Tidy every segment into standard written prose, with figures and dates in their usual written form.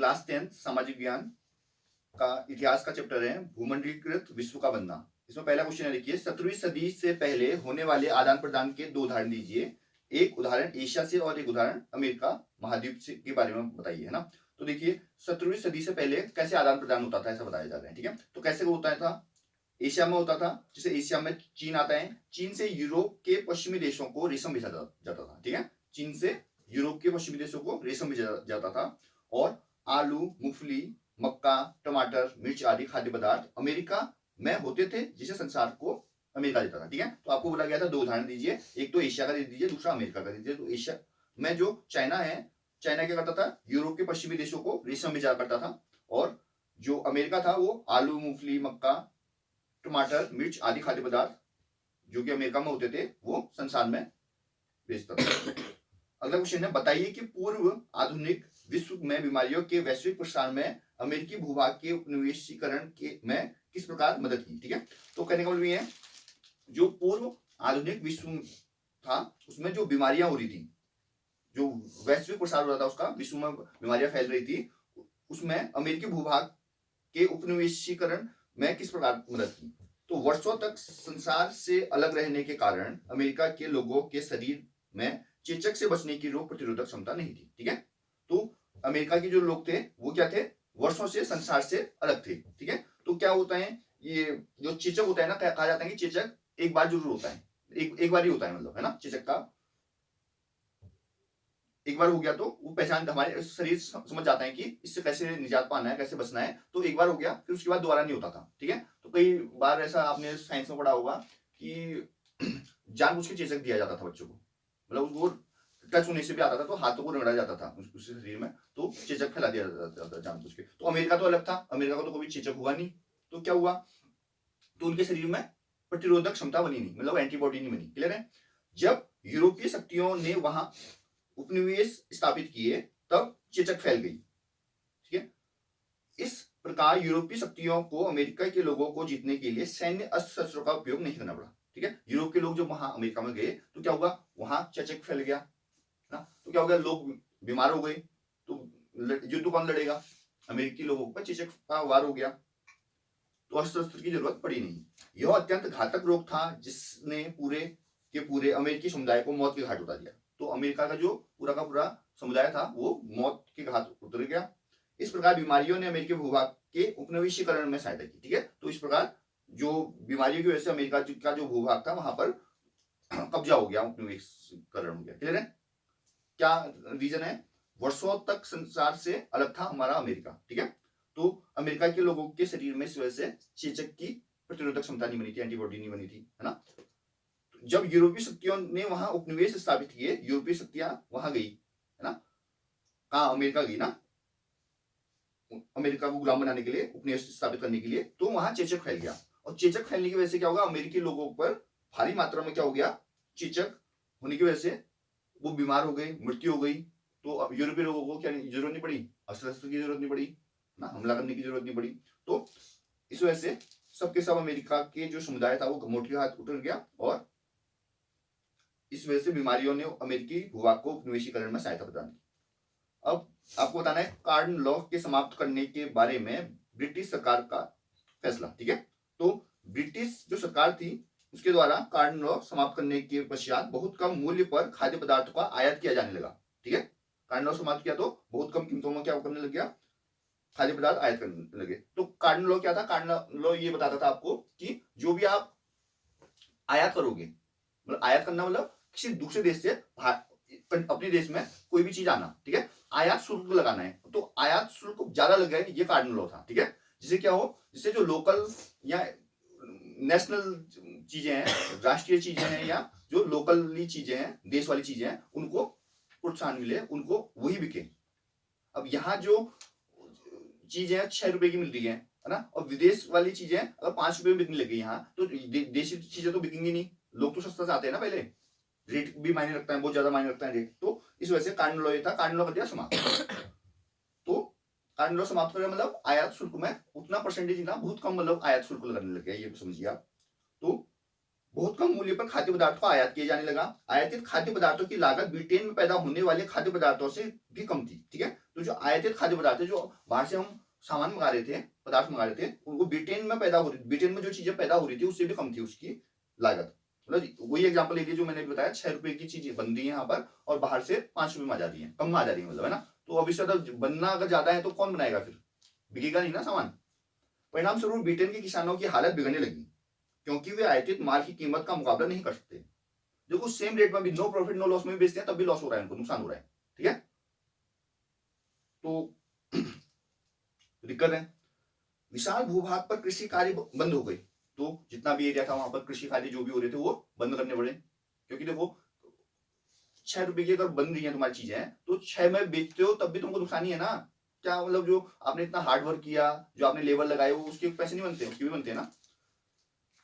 Class 10 सामाजिक ज्ञान का इतिहास का चैप्टर है भूमंडलीकृत विश्व का बनना। इसमें पहला क्वेश्चन है, देखिए 17वीं सदी से पहले होने वाले आदान प्रदान के दो उदाहरण दीजिए। एक उदाहरण एशिया से और एक उदाहरण अमेरिका महाद्वीप से के बारे में बताइए, है ना। तो देखिए 17वीं सदी से पहले कैसे आदान प्रदान होता था, ऐसा बताया जा रहा है। ठीक है, तो कैसे होता था, एशिया में होता था, जैसे एशिया में चीन आता है, चीन से यूरोप के पश्चिमी देशों को रेशम भेजा जाता था। ठीक है, चीन से यूरोप के पश्चिमी देशों को रेशम भेजा जाता था। और आलू, मूंगफली, मक्का, टमाटर, मिर्च आदि खाद्य पदार्थ अमेरिका में होते थे, जिसे संसार को अमेरिका देता था। ठीक है, तो आपको बोला गया था दो उदाहरण दीजिए, एक तो एशिया का दे दीजिए, दूसरा अमेरिका का दे दीजिए। तो एशिया में जो चाइना है, चाइना क्या करता था, यूरोप के पश्चिमी देशों को रेशम भेजा करता था। और जो अमेरिका था वो आलू, मूंगफली, मक्का, टमाटर, मिर्च आदि खाद्य पदार्थ जो कि अमेरिका में होते थे वो संसार में भेजता था। अगला क्वेश्चन है, बताइए कि पूर्व आधुनिक विश्व में बीमारियों के वैश्विक प्रसार में अमेरिकी भूभाग के उपनिवेशीकरण के में किस प्रकार मदद की। ठीक है, तो कहने का मतलब ये है, जो पूर्व आधुनिक विश्व था उसमें जो बीमारियां हो रही थी, जो वैश्विक प्रसार हो रहा था उसका, विश्व में बीमारियां फैल रही थी, उसमें अमेरिकी भूभाग के उपनिवेशीकरण में किस प्रकार मदद की। तो वर्षों तक संसार से अलग रहने के कारण अमेरिका के लोगों के शरीर में चेचक से बचने की रोग प्रतिरोधक क्षमता नहीं थी। ठीक है, तो अमेरिका के जो लोग थे वो क्या थे, वर्षों से संसार से अलग थे। ठीक है, तो क्या होता है, ये जो चेचक होता है ना, कहा जाता है कि चेचक एक बार जरूर होता है, एक बार ही होता है, मतलब, है ना, चेचक का एक बार हो गया तो वो पहचान, हमारे शरीर समझ जाता है कि इससे कैसे निजात पाना है, कैसे बचना है। तो एक बार हो गया, फिर उसके बाद दोबारा नहीं होता था। ठीक है, तो कई बार ऐसा आपने साइंस में पढ़ा होगा कि जानबूझ के चेचक दिया जाता था बच्चों को, मतलब उसको टच होने से भी आता था तो हाथों को रगड़ा जाता था उसके शरीर में, तो चेचक फैला दिया जाता था जानबूझ के। तो अमेरिका तो अलग था, अमेरिका को तो कभी चेचक हुआ नहीं, तो क्या हुआ, तो उनके शरीर में प्रतिरोधक क्षमता बनी नहीं, मतलब एंटीबॉडी नहीं बनी। क्लियर है, जब यूरोपीय शक्तियों ने वहां उपनिवेश स्थापित किए तब चेचक फैल गई। ठीक है, इस प्रकार यूरोपीय शक्तियों को अमेरिका के लोगों को जीतने के लिए सैन्य अस्त्र शस्त्रों का उपयोग नहीं करना पड़ा। ठीक है, यूरोप के लोग जब वहां अमेरिका में गए तो क्या हुआ, वहां चेचक फैल गया ना, तो क्या हो गया, लोग बीमार हो गए, तो युद्ध कौन लड़ेगा, अमेरिकी लोगों पर चेचक का वार हो गया, तो अस्त्र शस्त्र की जरूरत पड़ी नहीं। यह अत्यंत घातक रोग था जिसने पूरे के पूरे अमेरिकी समुदाय को मौत के घाट उतार दिया। तो अमेरिका का जो पूरा का पूरा समुदाय था वो मौत के घाट उतर गया। इस प्रकार बीमारियों ने अमेरिकी भूभाग के उपनिवेशीकरण में सहायता की। ठीक है, तो इस प्रकार जो बीमारियों की वजह से अमेरिका का जो भूभाग था वहां पर कब्जा हो गया, उपनिवेशीकरण हो गया। क्लियर है, क्या रीजन है, वर्षों तक संसार से अलग था हमारा अमेरिका। ठीक है, तो अमेरिका के लोगों के शरीर में इस वजह से चेचक की प्रतिरोधक क्षमता नहीं बनी थी, एंटीबॉडी नहीं बनी थी, है ना। जब यूरोपीय शक्तियों ने वहां उपनिवेश स्थापित किए, यूरोपीय शक्तियां वहां गई, है ना, कहा, अमेरिका गई ना, अमेरिका को गुलाम बनाने के लिए, उपनिवेश स्थापित करने के लिए, तो वहां चेचक फैल गया। और चेचक फैलने की वजह से क्या होगा, अमेरिकी लोगों पर भारी मात्रा में क्या हो गया, चेचक होने की वजह से वो बीमार हो गए, मृत्यु हो गई। तो अब यूरोपीय लोगों को क्या जरूरत नहीं पड़ी, अस्त्र शस्त्र की जरूरत नहीं पड़ी ना, हमला करने की जरूरत नहीं पड़ी। तो इस वजह से सबके सब अमेरिका के जो समुदाय था वो मोटी हाथ उतर गया, और इस वजह से बीमारियों ने अमेरिकी भूभाग को उपनिवेशीकरण में सहायता प्रदान की। अब आपको बताना है कार्डन लॉ के समाप्त करने के बारे में ब्रिटिश सरकार का फैसला। ठीक है, तो ब्रिटिश जो सरकार थी उसके द्वारा कार्डन लॉ समाप्त करने के पश्चात बहुत कम मूल्य पर खाद्य पदार्थों का आयात किया जाने लगा। ठीक है, कार्डन लॉ समाप्त किया तो बहुत कम कीमतों में क्या करने लग गया, खाद्य पदार्थ आयात करने लगे। तो कार्डन लॉ क्या था, कार्डन लॉ ये बताता था आपको कि जो भी आप आयात करोगे, मतलब आयात करना मतलब किसी दूसरे देश से अपने देश में कोई भी चीज आना, ठीक है, आयात शुल्क लगाना है, तो आयात शुल्क ज्यादा लग गया, ये कार्डन लॉ था। ठीक है, जिससे क्या हो, जिससे जो लोकल या नेशनल चीजें हैं, राष्ट्रीय चीजें हैं, या जो लोकली चीजें हैं, देश वाली चीजें हैं, उनको प्रोत्साहन मिले, उनको वही बिके। अब यहाँ जो चीजें 6 रुपए की मिल रही है ना, और विदेश वाली चीजें अगर 5 रुपए में बिकने लगी यहाँ, तो देशी चीजें तो बिकेंगी नहीं, लोग तो सस्ता चाहते हैं ना, पहले रेट भी मायने रखता है, बहुत ज्यादा मायने रखता है रेट। तो इस वजह से कार्डन लॉ ये था, कार्डन लॉ कर दिया समाप्त। तो कार्डन लॉ समाप्त कर मतलब आयात शुल्क में उतना परसेंटेज ना, बहुत कम, मतलब आयात शुल्क लगने लग गया, ये समझिए आप। तो बहुत कम मूल्य पर खाद्य पदार्थ को आयात किया जाने लगा। आयातित खाद्य पदार्थों की लागत ब्रिटेन में पैदा होने वाले खाद्य पदार्थों से भी कम थी। ठीक है, तो जो आयातित खाद्य पदार्थ है, जो बाहर से हम सामान मंगा रहे थे, पदार्थ मंगा रहे थे, उनको ब्रिटेन में पैदा हो रही, ब्रिटेन में जो चीजें पैदा हो रही थी उससे भी कम थी उसकी लागत। मतलब वही एग्जाम्पल लीजिए जो मैंने बताया, 6 रुपए की चीज बन रही है यहाँ पर और बाहर से 5 रुपए में आ जा रही है, कम में आ जा रही है, मतलब है ना। तो अभी बनना अगर ज्यादा है तो कौन बनाएगा, फिर बिकेगा नहीं ना सामान। परिणाम स्वरूप ब्रिटेन के किसानों की हालत बिगड़ने लगी क्योंकि वे आयातित माल की कीमत का मुकाबला नहीं कर सकते। देखो सेम रेट में भी नो प्रॉफिट नो लॉस में भी बेचते हैं, तब भी लॉस हो रहा है उनको, नुकसान हो रहा है। ठीक है, तो दिक्कत है। विशाल भूभाग पर कृषि कार्य बंद हो गए, तो जितना भी एरिया था वहां पर कृषि कार्य जो भी हो रहे थे वो बंद करने पड़े, क्योंकि देखो 6 रुपए की अगर बन रही है तुम्हारी चीजें तो 6 में बेचते हो तब भी तुमको नुकसान ही है ना। क्या मतलब जो आपने इतना हार्ड वर्क किया, जो आपने लेबर लगाए, वो उसके पैसे नहीं बनते, उसके भी बनते हैं ना।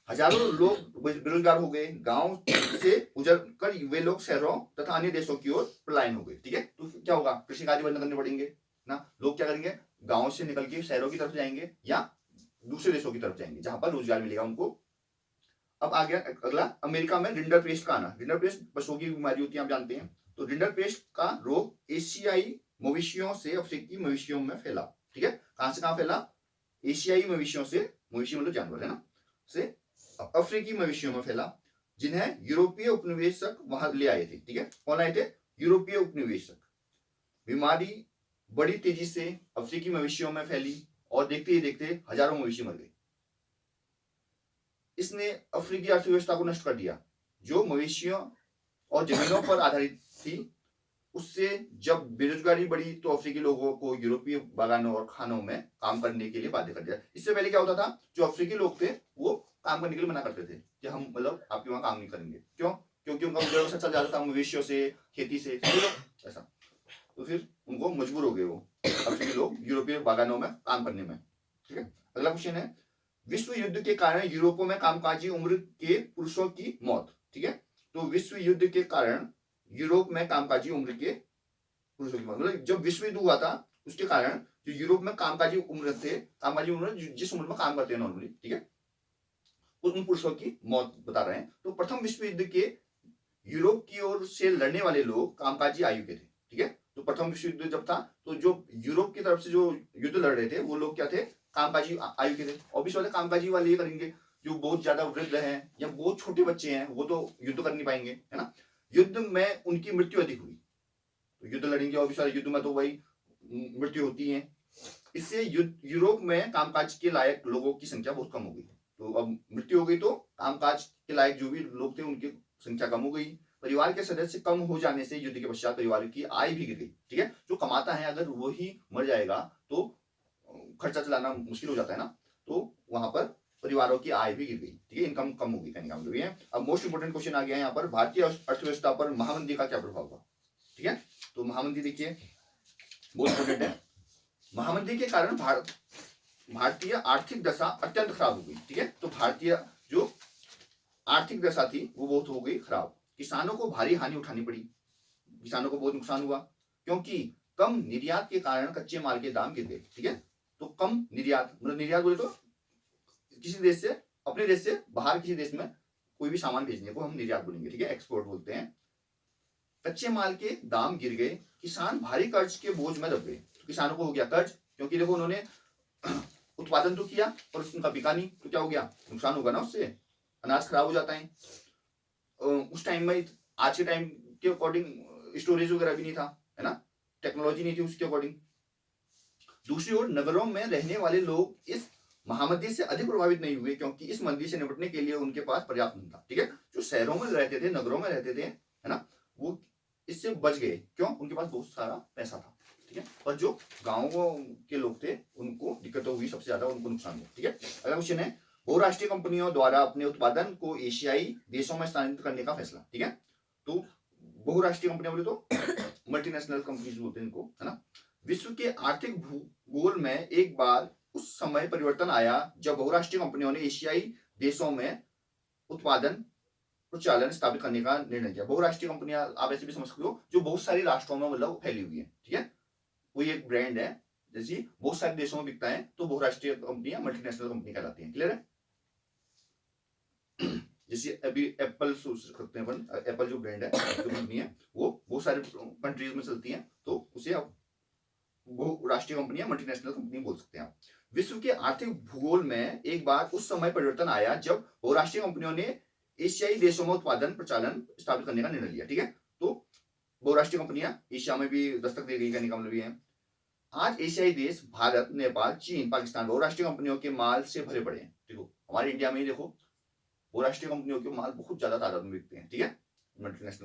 हजारों लोग बेरोजगार हो गए, गांव से उजड़ कर वे लोग शहरों तथा अन्य देशों की ओर पलायन हो गए। ठीक है, तो क्या होगा, कृषि कार्य बंद करने पड़ेंगे ना। लोग क्या करेंगे, गांव से निकल के शहरों की तरफ जाएंगे या दूसरे देशों की तरफ जाएंगे जहां पर रोजगार मिलेगा उनको। अब आ गया अगला, अमेरिका में रिंडरपेस्ट का आना। रिंडरपेस्ट पशुओं की बीमारी होती है, आप जानते हैं। तो रिंडरपेस्ट का रोग एशियाई मवेशियों से अफ्रीकी मवेशियों में फैला। ठीक है, कहां से कहां फैला, एशियाई मवेशियों से, मवेशी मतलब जानवर है ना, से अफ्रीकी मवेशियों में फैला, जिन्हें यूरोपीय उपनिवेशक वहां ले आए थे। ठीक है, कौन आए थे, यूरोपीय उपनिवेशक। बीमारी बड़ी तेजी से अफ्रीकी मवेशियों में फैली और देखते ही देखते हजारों मवेशी मर गए। इसने अफ्रीकी अर्थव्यवस्था को नष्ट कर दिया, जो मवेशियों और जमीनों पर आधारित थी। उससे जब बेरोजगारी बढ़ी तो अफ्रीकी लोगों को यूरोपीय बागानों और खानों में काम करने के लिए बाध्य कर दिया। इससे पहले क्या होता था, जो अफ्रीकी लोग थे वो काम करने के लिए मना करते थे कि हम मतलब आपके वहां काम नहीं करेंगे। क्यों, क्योंकि उनका व्यवसाय चल जाता था मवेशियों से, खेती से, ऐसा। तो फिर उनको मजबूर हो गए वो अफ्रीकी लोग यूरोपीय बागानों में काम करने में। ठीक है, अगला क्वेश्चन है, विश्व युद्ध के कारण यूरोपों में कामकाजी उम्र के पुरुषों की मौत। ठीक है, तो विश्व युद्ध के कारण यूरोप में कामकाजी उम्र के पुरुषों की मौत, मतलब जब विश्व युद्ध हुआ था उसके कारण जो यूरोप में कामकाजी उम्र थे, कामकाजी उम्र जिस उम्र में काम करते हैं नॉर्मली, ठीक है, उन पुरुषों की मौत बता रहे हैं। तो प्रथम विश्व युद्ध के यूरोप की ओर से लड़ने वाले लोग कामकाजी आयु के थे। ठीक है, तो प्रथम विश्व युद्ध जब था तो जो यूरोप की तरफ से जो युद्ध लड़ रहे थे वो लोग क्या थे, कामकाजी आयु के थे। ऑब्वियस वाले कामकाजी वाले ये करेंगे, जो बहुत ज्यादा वृद्ध हैं या बहुत छोटे बच्चे हैं वो तो युद्ध कर नहीं पाएंगे, है ना। युद्ध में उनकी मृत्यु अधिक हुई, तो युद्ध लड़ेंगे ऑब्वियस वाले, युद्ध में तो वही मृत्यु होती है। इससे यूरोप में कामकाज के लायक लोगों की संख्या बहुत कम हो गई। तो अब मृत्यु हो गई तो कामकाज के लायक जो भी लोग थे उनकी संख्या कम हो गई। परिवार के सदस्य कम हो जाने से युद्ध के पश्चात परिवार की आय भी गिर गई। ठीक है, जो कमाता है अगर वही मर जाएगा तो खर्चा चलाना मुश्किल हो जाता है ना, तो वहां पर परिवारों की आय भी गिर गई। ठीक है, इनकम कम हो गई, कहने का मतलब ये है। अब मोस्ट इंपोर्टेंट क्वेश्चन आ गया है यहाँ पर, भारतीय अर्थव्यवस्था पर महामंदी का क्या प्रभाव हुआ। ठीक है, तो महामंदी देखिए बहुत इंपोर्टेंट है। महामंदी के कारण भारतीय आर्थिक दशा अत्यंत खराब हो गई। ठीक है, तो भारतीय जो आर्थिक दशा थी वो बहुत हो गई खराब। किसानों को भारी हानि उठानी पड़ी, किसानों को बहुत नुकसान हुआ, क्योंकि कम निर्यात के कारण कच्चे माल के दाम गिर गए। ठीक है, तो कम निर्यात, मतलब निर्यात बोले तो किसी देश से, अपने देश से बाहर किसी देश में कोई भी सामान भेजने को हम निर्यात बोलेंगे। ठीक है, एक्सपोर्ट बोलते हैं। कच्चे माल के दाम गिर गए, किसान भारी कर्ज के बोझ में दब गए। तो किसानों को हो गया कर्ज, क्योंकि देखो उन्होंने उत्पादन तो किया और उसका बिका नहीं, तो क्या हो गया, नुकसान होगा ना, उससे अनाज खराब हो जाता है। उस टाइम में, आज के टाइम के अकॉर्डिंग स्टोरेज वगैरह भी नहीं था, है ना, टेक्नोलॉजी नहीं थी उसके अकॉर्डिंग। दूसरी ओर नगरों में रहने वाले लोग इस महामंदी से अधिक प्रभावित नहीं हुए, क्योंकि इस मंदी से निपटने के लिए उनके पास पर्याप्त नहीं था। ठीक है, जो शहरों में रहते थे, नगरों में रहते थे, है ना, वो इससे बच गए, क्यों, उनके पास बहुत सारा पैसा था। ठीक है, और जो गांवों के लोग थे उनको दिक्कत हुई, सबसे ज्यादा उनको नुकसान हुआ। ठीक है, अगला क्वेश्चन है, बहुराष्ट्रीय कंपनियों द्वारा अपने उत्पादन को एशियाई देशों में स्थानांतरित करने का फैसला। ठीक है, तो बहुराष्ट्रीय कंपनियां बोले तो मल्टीनेशनल कंपनीज बोलते हैं इनको, है ना। विश्व के आर्थिक भूगोल में एक बार उस समय परिवर्तन आया जब बहुराष्ट्रीय कंपनियों ने एशियाई देशों में उत्पादन प्रचालन स्थापित करने का निर्णय किया। बहुराष्ट्रीय कंपनियां आप ऐसे भी समझ सकते हो, जो बहुत सारी राष्ट्रों में मतलब फैली हुई है। ठीक है, कोई एक ब्रांड है जैसे बहुत सारे देशों में बिकता है तो बहुराष्ट्रीय कंपनियां मल्टीनेशनल कंपनी कहलाती हैं। क्लियर है। जैसे अभी एप्पल रखते हैं अपन, एप्पल जो ब्रांड है, जो कंपनी है, वो बहुत सारे कंट्रीज में चलती है, तो उसे आप वो राष्ट्रीय कंपनी या मल्टीनेशनल कंपनी बोल सकते हैं आप। विश्व के आर्थिक भूगोल में एक बार उस समय परिवर्तन आया जब बहुराष्ट्रीय कंपनियों ने एशियाई देशों में उत्पादन प्रचालन स्थापित करने का निर्णय लिया। ठीक है, तो बहुराष्ट्रीय कंपनियां एशिया में भी दस्तक दे गई, कहने का मतलब ये है। आज एशियाई देश भारत, नेपाल, चीन, पाकिस्तान बहुराष्ट्रीय कंपनियों के माल से भरे पड़े हैं। देखो हमारे इंडिया में ही देखो, बहुराष्ट्रीय कंपनियों के माल बहुत ज्यादा तादाद में बिकते हैं। ठीक है, मल्टीनेशनल